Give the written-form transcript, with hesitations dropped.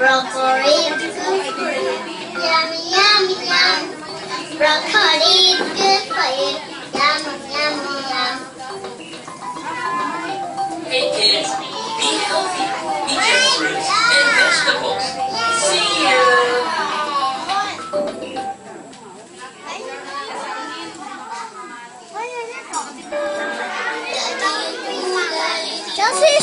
Broccoli is good. Yummy, yummy, yum. Broccoli is good for you. Yum, yum, yum. Hey kids, be healthy. Eat your fruits and vegetables. See you. Chelsea,